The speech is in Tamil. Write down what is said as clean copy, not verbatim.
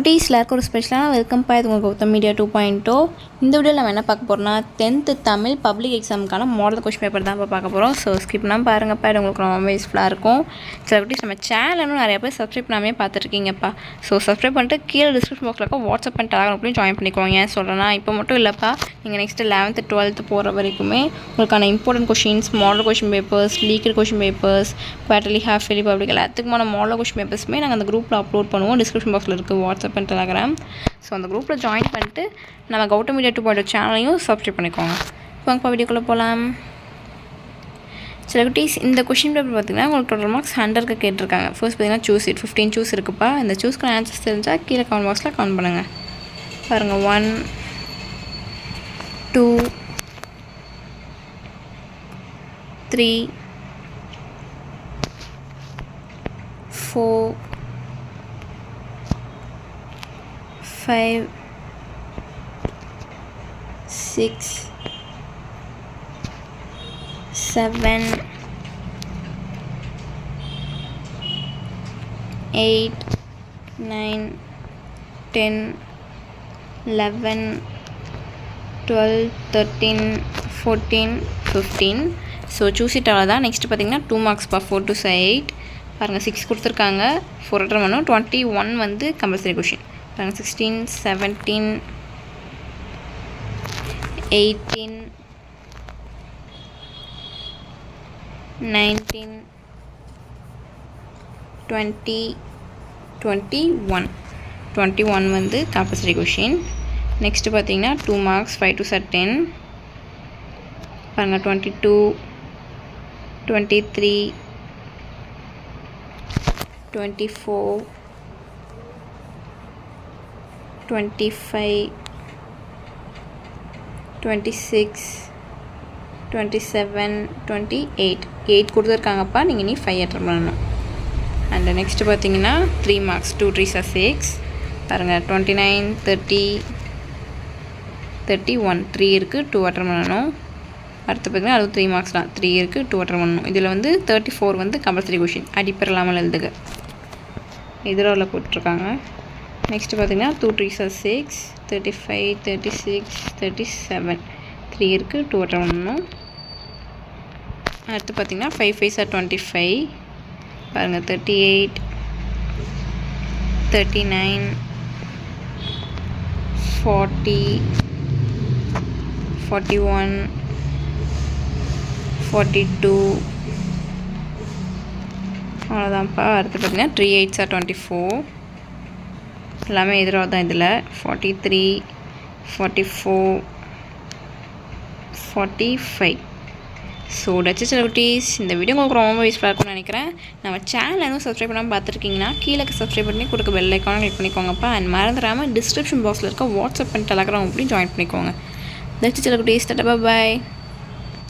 குட்டீஸ் எல்லாருக்கும் ஒரு ஸ்பெஷலான வெல்கம் பா. இது உங்கள் கௌதம் மீடியா 2.0. இந்த வீடியோவில் நம்ம என்ன பார்க்க போகிறோம்னா 10th தமிழ் பப்ளிக் எக்ஸாமுக்கான மாடல் கொஸ்டின் பேப்பர் தான் இப்போ பார்க்க போகிறோம். ஸோ ஸ்கிப் பண்ணாமல் பாருங்கப்பா, இது உங்களுக்கு ரொம்ப யூஸ்ஃபுல்லாக இருக்கும். சில குட்டீஸ் நம்ம சேனலும் நிறைய பேர் சப்ஸ்கிரைப் பண்ணாமே பார்த்துருக்கீங்கப்பா. ஸோ சப்ஸ்கிரைப் பண்ணிட்டு கீழே டிஸ்கிரிப்ஷன் பாக்ஸில் இருக்க வாட்ஸ்அப் அண்ட் டெலகிராம் அப்படின்னு ஜாயின் பண்ணிக்கோங்க. ஏன் சொல்கிறேன்னா இப்போ மட்டும் இல்லைப்பா, நீங்கள் நெக்ஸ்ட்டு 11th 12th போகிற வரைக்குமே உங்களுக்கான important questions, model question papers, leaked question papers, quarterly, half yearly, public எல்லாத்துக்குமான மாடல் கொஷின் பேப்பர்ஸுமே நாங்கள் அந்த குரூப்பில் அப்லோட் பண்ணுவோம். டிஸ்கிரிப்ஷன் பாக்ஸில் இருக்குது வாட்ஸ்அப் அண்ட் டெலகிராம். ஸோ அந்த குரூப்பில் ஜாயின் பண்ணிட்டு நம்ம கௌதம் மீடியா 2.0 சேனலையும் சப்ஸ்கிரைப் பண்ணிக்கோங்க. இப்போ வீடியோக்குள்ளே போகலாம். சில குட்டீஸ் இந்த கொஷின் பேப்பர் பார்த்திங்கன்னா உங்களுக்கு டோட்டல் மார்க்ஸ் 100க்கு கேட்டிருக்காங்க. ஃபர்ஸ்ட் பார்த்திங்கன்னா சூஸ் இட் 15 சூஸ் இருக்குப்பா. இந்த சூஸ்க்கான ஆன்சர்ஸ் தெரிஞ்சால் கீழே கமெண்ட் பாக்ஸில் கமெண்ட் பண்ணுங்கள். பாருங்கள் 1 2 3 4 5 6 7 8 9 10 11 12 13 14 15. ஸோ சூஸ் இட் அவ்வளோதான். நெக்ஸ்ட்டு பார்த்தீங்கன்னா 2 மார்க்ஸ்ப்பா. 4 to 8 பாருங்கள். 6 கொடுத்துருக்காங்க, 4 அட்டன் பண்ணணும். 21 வந்து கம்பல்சரி கொஷின் பாருங்கள். 16 17 18 19 20 21 வந்து கம்பல்சரி கொஷின். நெக்ஸ்ட்டு பார்த்தீங்கன்னா 2 மார்க்ஸ் 5 to 10 பாருங்கள். 22 23 24 25 26 27 28 8 கொடுத்துருக்காங்கப்பா. நீங்கள் இனி 5 அட்டன் பண்ணணும். அண்ட் நெக்ஸ்ட்டு பார்த்தீங்கன்னா 3 மார்க்ஸ் 2 3s are 6 பாருங்கள். 29 30 31 3 இருக்குது, 2 அட்டன் பண்ணணும். அடுத்து பார்த்தீங்கன்னா அது 3 மார்க்ஸ் தான், 3 இருக்குது, 2 அட்டன் பண்ணணும். இதில் வந்து 34 வந்து கம்பல்சரி கொஷின், அடிப்பெறலாமல் எழுதுக எதிராவில் போட்டிருக்காங்க. நெக்ஸ்ட்டு பார்த்தீங்கன்னா 2 3s are 6 35 36 37 3 இருக்குது, 2 அட்டன் பண்ணணும். அடுத்து பார்த்தீங்கன்னா 5 5s are 25 பாருங்கள். 38 39 40 41 42 அவ்வளோதான்ப்பா. அடுத்து பார்த்தீங்கன்னா 3 8s are 24 எல்லாமே எதிராக தான். இதில் 43 44 45. ஸோ டச்சு செலிபிரிட்டிஸ், இந்த வீடியோ உங்களுக்கு ரொம்ப யூஸ்ஃபுல்லாக இருக்கும்னு நினைக்கிறேன். நம்ம சேனல் எதுவும் சப்ஸ்கிரைப் பண்ணாமல் பார்த்துருக்கீங்கன்னா கீழே சப்ஸ்கிரைப் பண்ணி கொடுக்க பெல் ஐக்கானை கிளிக் பண்ணிக்கோங்கப்பா. அண்ட் மறந்துடாமல் டிஸ்கிரிப்ஷன் பாக்ஸில் இருக்க வாட்ஸ்அப் அண்ட் டெலகிராம் அப்படி ஜாயின் பண்ணிக்கோங்க. டச்சு செலிபிரிட்டிஸ், டாடா பாய்.